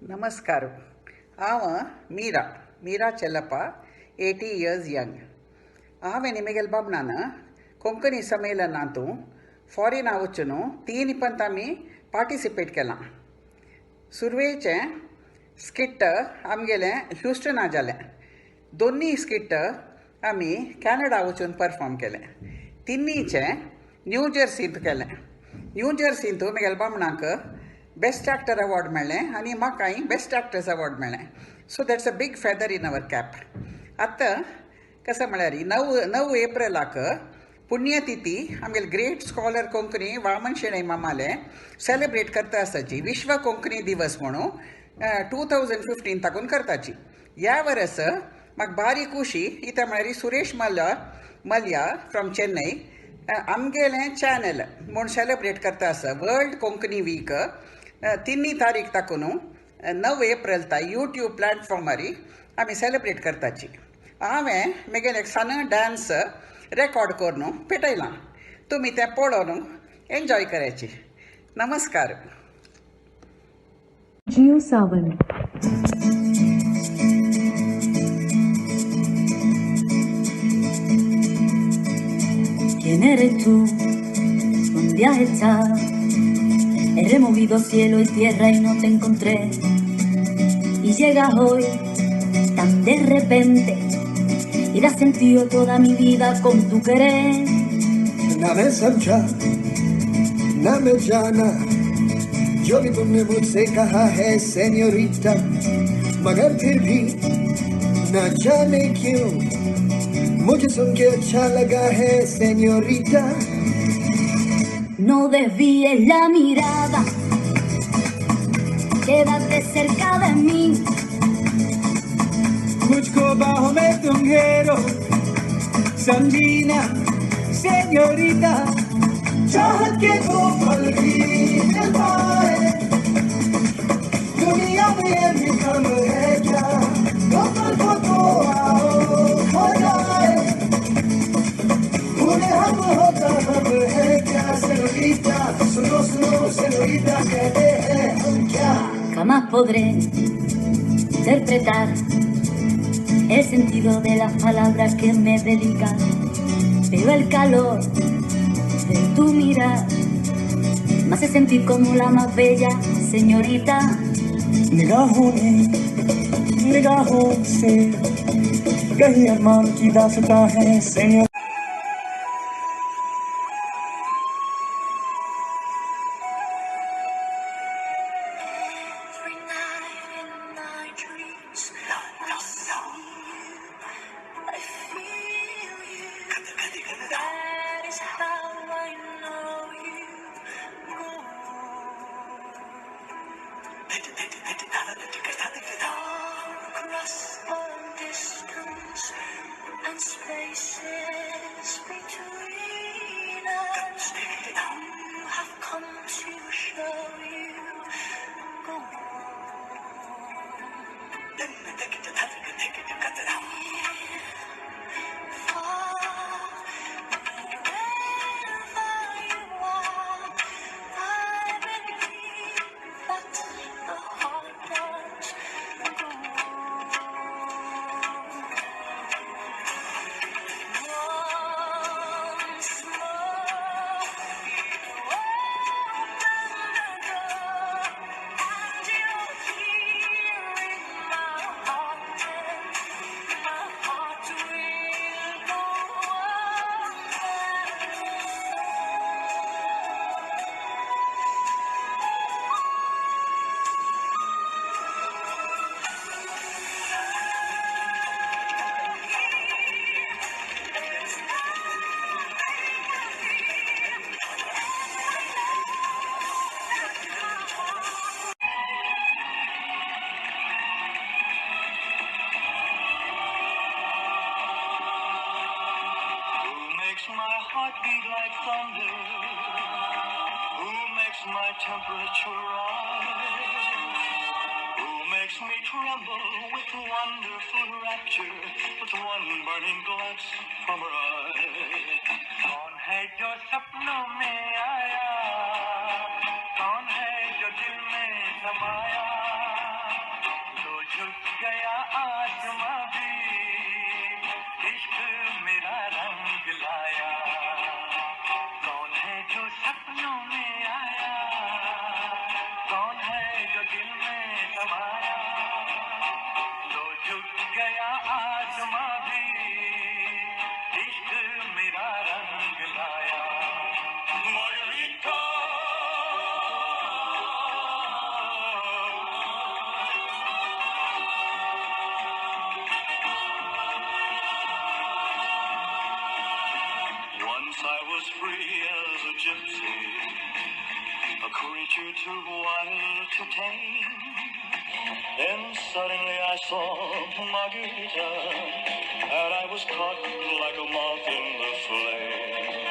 ನಮಸ್ಕಾರ. ಆವ Meera Meera ಚೆಲ್ಲಪ್ಪ 80 years Young. ಆವೆ ನಿಮಗೆಲ್ಲ ಬಾಬ್ನಾನ ಕೊಂಕणी सम्मेलन तू फॉरेन आवच्चुनु 3 आमी पार्टिसिपेट केलां. सुरवेचे स्किट आमगेले ह्युस्टन जालें. दोन्ही स्किट आमी कॅनडा वचून परफॉर्म केलें. तिन्नीचे न्यू जर्सींत केलें. न्यू जर्सींत म्हगेल्या बामणाक बेस्ट एक्टर अवॉर्ड मेळ्ळें आनी म्हाकाय बेस्ट एक्ट्रेस अवॉर्ड मेळ्ळें. So that's a big feather in our cap. आतां कशें म्हळ्यार 9 एप्रिलाक पुण्यतिथी आमगेले ग्रेट स्कॉलर कोंकणी वामन शेणै मामाले सेलिब्रेट करता आसताची विश्व कोंकणी दिवस म्हणून 2015 ताकून करताची. ह्या वर्स म्हाका बारी खुशी कित्याक म्हळ्यार सुरेश मल्ल्या फ्रॉम चेन्नई आमगेलें चॅनल म्हूण सेलिब्रेट करता आसा वर्ल्ड कोंकणी वीक 3 तारीख ताकून 9 एप्रिल ता यूट्यूब प्लॅटफॉर्मार आमी सेलिब्रेट करताची. हांवें म्हगेलें सन डान्स रेकॉर्ड करून पेटयलां. तुमी तें पळोवन एन्जॉय करायची. नमस्कार. जियो सावन. ¿Quién eres tú? ¿Dónde has estado? He removido cielo y tierra y no te encontré. Y llegas hoy tan de repente y das sentido toda mi vida con tu querer. ना मैं समझा ना मैं जाना जो भी तुमने मुझसे कहा है सेन्योरिटा, मगर फिर भी ना जाने क्यों मुझे सुन के अच्छा लगा है senorita. No desvíes la mirada, quédate cerca de mí. मुझको बाहों में तुम घेरो, समझीना सेन्योरिटा. चाहत के दो पल भी मिल पाए दुनिया में भी कम है क्या, दो पल को तो आओ हो जाए भूले हम होता हम है क्या सेन्योरिटा. सुनो सुनो सेन्योरिटा कहते हैं हम क्या. Jamás podré interpretar el sentido de las palabras que me dedican, pero el calor de tu mirar me hace sentir como la más bella señorita. निगाहों से कहीं अरमान की दास्तां है सेन्योर. Every night in my dreams, I see you, I feel you. That is how I know you go. Across all distance and spaces between us, you have come to show you go. My heart beat like thunder? Who makes my temperature rise? Who makes me tremble with wonderful rapture, with one burning glance from her eyes? कौन है जो सपनों में आया, कौन है जो दिल में समाया, दिल में समाया तो झुक गया आसमां भी इश्क मेरा रंग लाया margarita Once I was free as a gypsy, a creature too wild to tame. Then suddenly I saw Margarita, and I was caught like a moth in the flame.